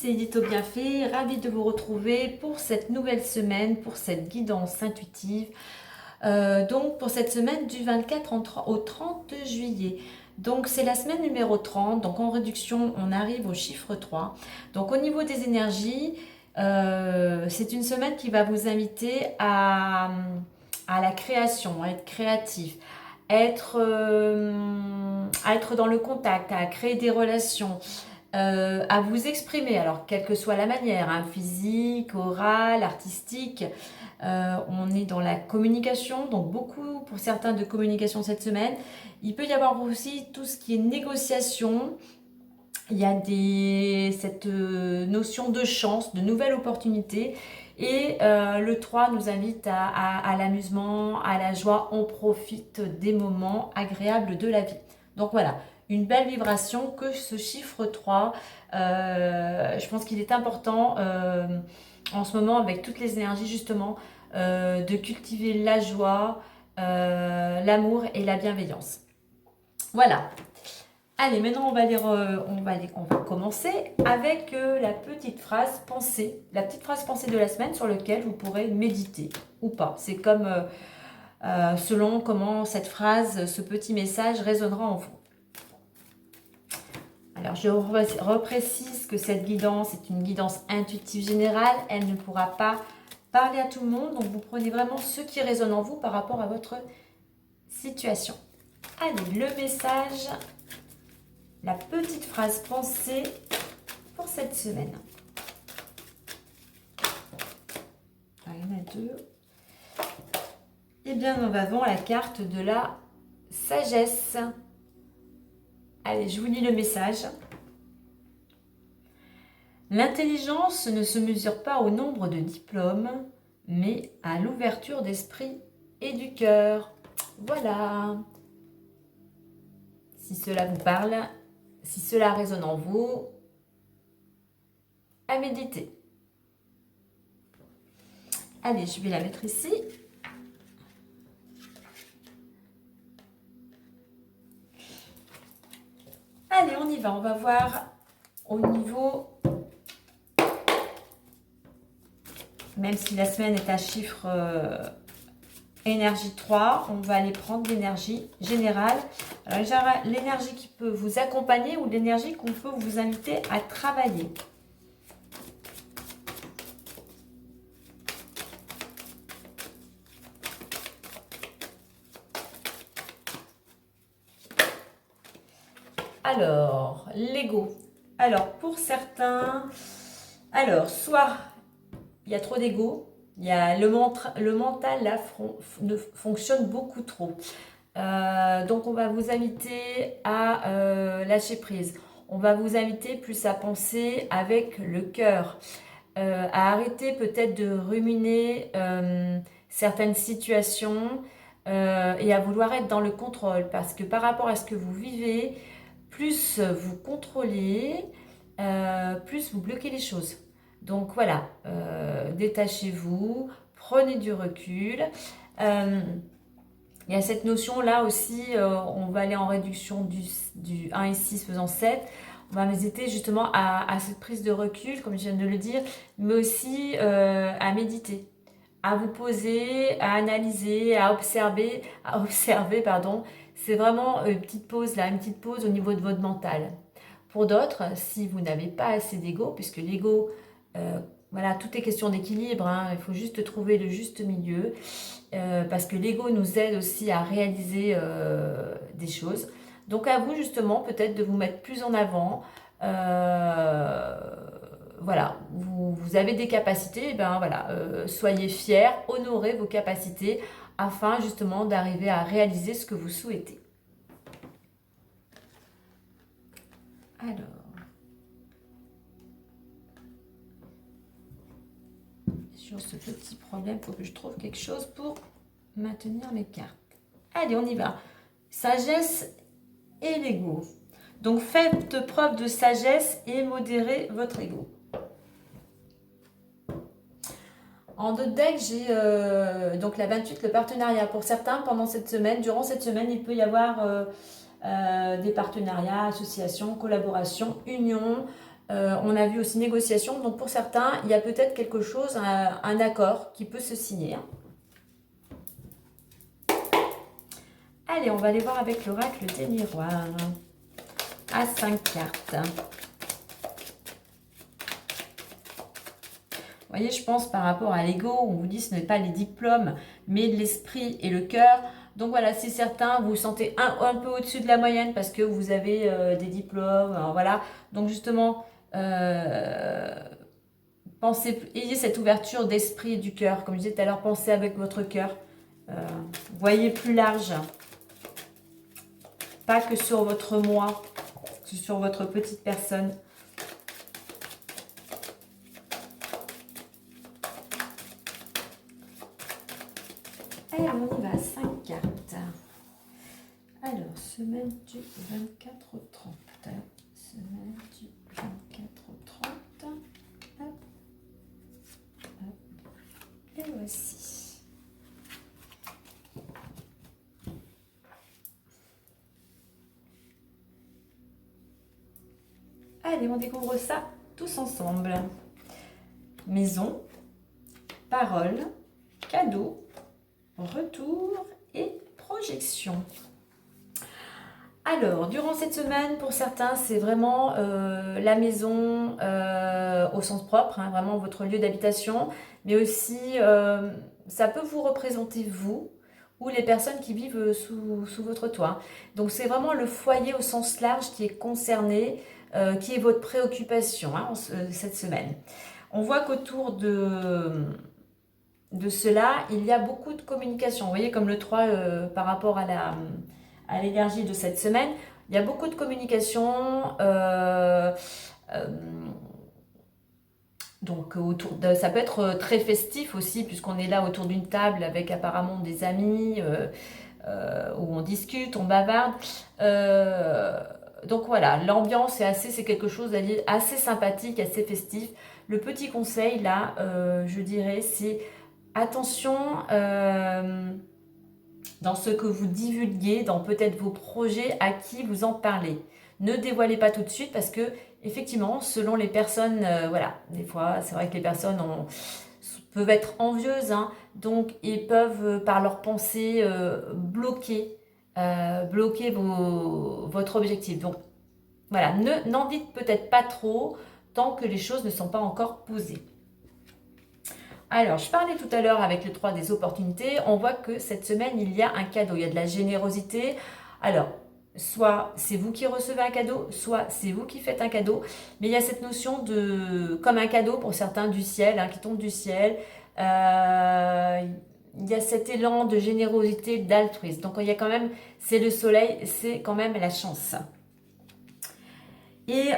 c'est Édito Bienfait, ravie de vous retrouver pour cette nouvelle semaine, pour cette guidance intuitive. Donc pour cette semaine du 24 au 30 juillet. Donc c'est la semaine numéro 30, donc en réduction on arrive au chiffre 3. Donc au niveau des énergies, c'est une semaine qui va vous inviter à la création, à être créatif, à être dans le contact, à créer des relations, à vous exprimer, alors quelle que soit la manière, hein, physique, orale, artistique. On est dans la communication, donc beaucoup pour certains de communication cette semaine. Il peut y avoir aussi tout ce qui est négociation. Il y a cette notion de chance, de nouvelles opportunités. Et le 3 nous invite à l'amusement, à la joie. On profite des moments agréables de la vie. Donc voilà, une belle vibration que ce chiffre 3. Je pense qu'il est important en ce moment, avec toutes les énergies justement, de cultiver la joie, l'amour et la bienveillance. Voilà. Allez, maintenant on va commencer avec la petite phrase pensée, la petite phrase pensée de la semaine sur laquelle vous pourrez méditer ou pas. C'est comme selon comment cette phrase, ce petit message résonnera en vous. Alors je reprécise que cette guidance est une guidance intuitive générale, elle ne pourra pas parler à tout le monde, donc vous prenez vraiment ce qui résonne en vous par rapport à votre situation. Allez, le message, la petite phrase pensée pour cette semaine. Ah, il y en a deux. Et bien, nous avons la carte de la sagesse. Allez, je vous lis le message. L'intelligence ne se mesure pas au nombre de diplômes, mais à l'ouverture d'esprit et du cœur. Voilà. Si cela vous parle, si cela résonne en vous, à méditer. Allez, je vais la mettre ici. Allez, on y va. On va voir au niveau, même si la semaine est un chiffre énergie 3, on va aller prendre l'énergie générale. Alors, l'énergie qui peut vous accompagner ou l'énergie qu'on peut vous inviter à travailler. Alors, l'ego. Alors, pour certains, soit il y a trop d'ego, il y a le mental là ne fonctionne beaucoup trop. Donc on va vous inviter à lâcher prise. On va vous inviter plus à penser avec le cœur, à arrêter peut-être de ruminer certaines situations et à vouloir être dans le contrôle, parce que par rapport à ce que vous vivez, plus vous contrôlez, plus vous bloquez les choses. Donc voilà, détachez-vous, prenez du recul. Il y a cette notion-là aussi, on va aller en réduction du 1 et 6 faisant 7. On va hésiter justement à cette prise de recul, comme je viens de le dire, mais aussi à méditer, à vous poser, à analyser, à observer, pardon. C'est vraiment une petite pause là, une petite pause au niveau de votre mental. Pour d'autres, si vous n'avez pas assez d'ego, puisque l'ego, voilà, tout est question d'équilibre, hein, il faut juste trouver le juste milieu, parce que l'ego nous aide aussi à réaliser des choses. Donc à vous justement peut-être de vous mettre plus en avant. Voilà, vous avez des capacités, et ben voilà, soyez fiers, honorez vos capacités afin justement d'arriver à réaliser ce que vous souhaitez. Alors, sur ce petit problème, il faut que je trouve quelque chose pour maintenir mes cartes. Allez, on y va. Sagesse et l'ego. Donc, faites preuve de sagesse et modérez votre ego. En deux decks, j'ai donc la 28, le partenariat. Pour certains, pendant cette semaine, durant cette semaine, il peut y avoir des partenariats, associations, collaborations, unions. On a vu aussi négociation. Donc pour certains, il y a peut-être quelque chose, un accord qui peut se signer. Allez, on va aller voir avec l'oracle des miroirs. À 5 cartes. Vous voyez, je pense par rapport à l'ego, on vous dit ce n'est pas les diplômes, mais l'esprit et le cœur. Donc voilà, si certains vous vous sentez un peu au-dessus de la moyenne parce que vous avez des diplômes, voilà. Donc justement, pensez, ayez cette ouverture d'esprit et du cœur. Comme je disais tout à l'heure, pensez avec votre cœur. Voyez plus large. Pas que sur votre moi, sur votre petite personne. Allez, on y va, 5 cartes. Alors, semaine du 24 au 30. Semaine du 24 au 30. Hop. Hop. Et voici. Allez, on découvre ça tous ensemble. Maison, parole, cadeau, retour et projection. Alors, durant cette semaine, pour certains, c'est vraiment la maison au sens propre, hein, vraiment votre lieu d'habitation, mais aussi, ça peut vous représenter vous ou les personnes qui vivent sous votre toit. Donc, c'est vraiment le foyer au sens large qui est concerné, qui est votre préoccupation hein, cette semaine. On voit qu'autour de cela, il y a beaucoup de communication. Vous voyez, comme le 3 par rapport à l'énergie de cette semaine, il y a beaucoup de communication. Donc, ça peut être très festif aussi, puisqu'on est là autour d'une table avec apparemment des amis, où on discute, on bavarde. Donc voilà, l'ambiance est c'est quelque chose assez sympathique, assez festif. Le petit conseil là, je dirais, c'est attention dans ce que vous divulguez, dans peut-être vos projets, à qui vous en parlez. Ne dévoilez pas tout de suite parce que, effectivement, selon les personnes, voilà, des fois, c'est vrai que les personnes peuvent être envieuses, hein, donc ils peuvent, par leurs pensées, bloquer votre objectif. Donc, voilà, n'en dites peut-être pas trop tant que les choses ne sont pas encore posées. Alors, je parlais tout à l'heure avec le 3 des opportunités. On voit que cette semaine, il y a un cadeau. Il y a de la générosité. Alors, soit c'est vous qui recevez un cadeau, soit c'est vous qui faites un cadeau. Mais il y a cette notion comme un cadeau pour certains du ciel, hein, qui tombe du ciel. Il y a cet élan de générosité, d'altruisme. Donc, il y a quand même, c'est le soleil, c'est quand même la chance. Et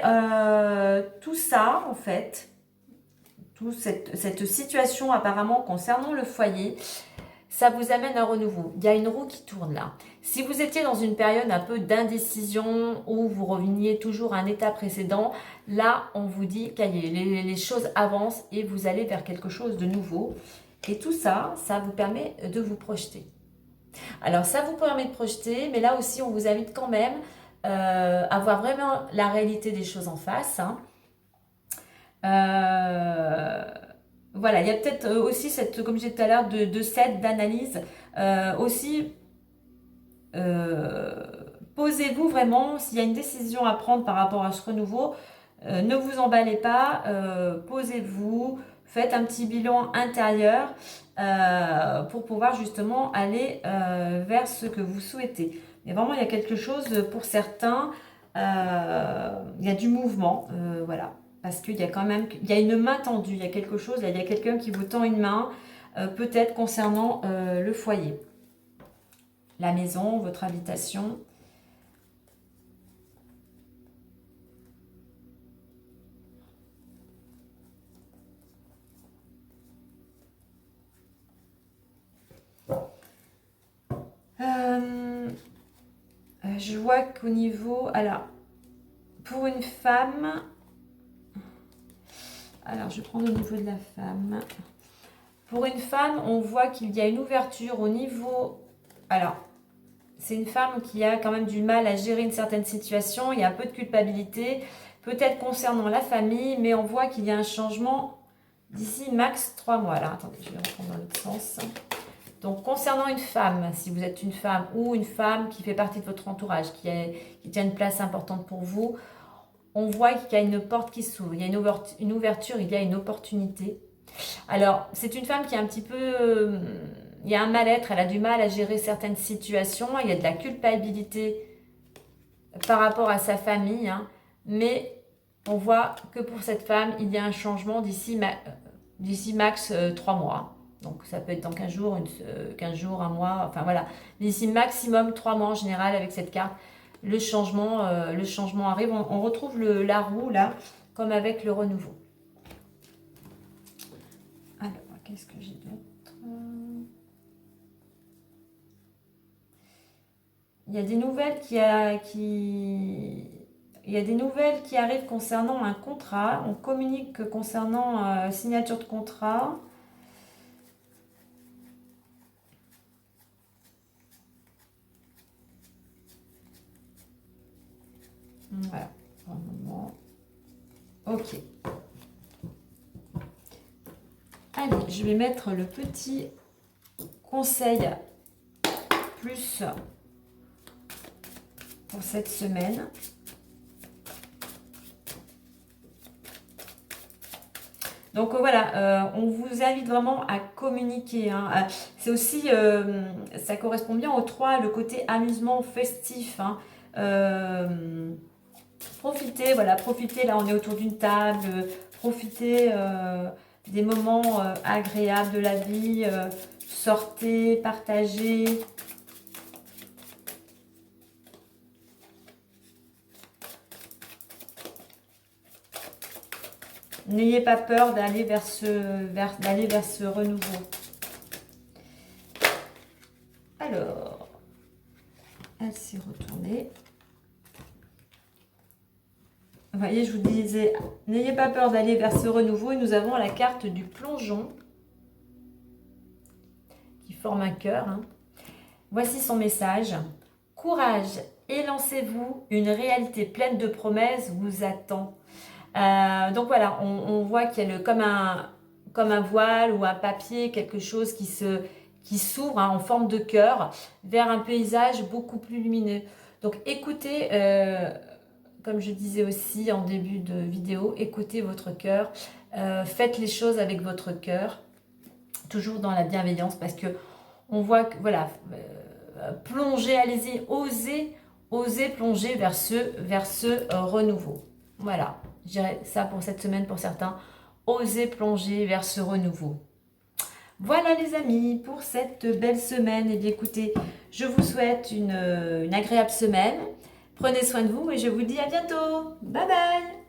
tout ça, en fait, cette situation apparemment concernant le foyer, ça vous amène un renouveau. Il y a une roue qui tourne là. Si vous étiez dans une période un peu d'indécision où vous reveniez toujours à un état précédent, là on vous dit qu'il les choses avancent et vous allez vers quelque chose de nouveau. Et tout ça, ça vous permet de vous projeter. Alors ça vous permet de projeter, mais là aussi on vous invite quand même à voir vraiment la réalité des choses en face, hein. Voilà, il y a peut-être aussi comme je disais tout à l'heure, d'analyse. Aussi, posez-vous vraiment, s'il y a une décision à prendre par rapport à ce renouveau, ne vous emballez pas, posez-vous, faites un petit bilan intérieur pour pouvoir justement aller vers ce que vous souhaitez. Mais vraiment, il y a quelque chose pour certains, il y a du mouvement, voilà. Parce qu'il y a quand même, il y a une main tendue, il y a quelque chose, là, il y a quelqu'un qui vous tend une main, peut-être concernant le foyer, la maison, votre habitation. Je vois qu'au niveau, alors, pour une femme, alors je prends au niveau de la femme. Pour une femme, on voit qu'il y a une ouverture au niveau, alors, c'est une femme qui a quand même du mal à gérer une certaine situation, il y a un peu de culpabilité, peut-être concernant la famille, mais on voit qu'il y a un changement d'ici max 3 mois. Alors, attendez, je vais reprendre dans l'autre sens. Donc, concernant une femme, si vous êtes une femme ou une femme qui fait partie de votre entourage, qui tient une place importante pour vous, on voit qu'il y a une porte qui s'ouvre, il y a une ouverture, il y a une opportunité. Alors, c'est une femme qui est un petit peu... il y a un mal-être, elle a du mal à gérer certaines situations, il y a de la culpabilité par rapport à sa famille, hein, mais on voit que pour cette femme, il y a un changement d'ici max 3 mois. Donc, ça peut être dans 15 jours, 15 jours, un mois, enfin voilà. D'ici maximum 3 mois en général avec cette carte. Le changement arrive. On retrouve la roue là, comme avec le renouveau. Alors, qu'est-ce que j'ai d'autre? Il y a des nouvelles il y a des nouvelles qui arrivent concernant un contrat. On communique concernant signature de contrat. Voilà, pour le moment. Ok. Allez, je vais mettre le petit conseil plus pour cette semaine. Donc voilà, on vous invite vraiment à communiquer, hein. C'est aussi, ça correspond bien au 3, le côté amusement festif, hein. Profitez, voilà, profitez, là on est autour d'une table, profitez des moments agréables de la vie, sortez, partagez. N'ayez pas peur d'aller vers ce renouveau. Alors, elle s'est retournée. Vous voyez, je vous disais, n'ayez pas peur d'aller vers ce renouveau. Et nous avons la carte du plongeon qui forme un cœur, hein. Voici son message. Courage et lancez-vous. Une réalité pleine de promesses vous attend. Donc voilà, on voit qu'il y a comme un voile ou un papier, quelque chose qui s'ouvre, hein, en forme de cœur vers un paysage beaucoup plus lumineux. Donc écoutez, comme je disais aussi en début de vidéo, écoutez votre cœur, faites les choses avec votre cœur, toujours dans la bienveillance, parce que on voit que voilà, plongez, allez-y, osez plonger vers ce renouveau. Voilà, je dirais ça pour cette semaine pour certains. Osez plonger vers ce renouveau. Voilà les amis, pour cette belle semaine. Et bien écoutez, je vous souhaite une agréable semaine. Prenez soin de vous et je vous dis à bientôt. Bye bye.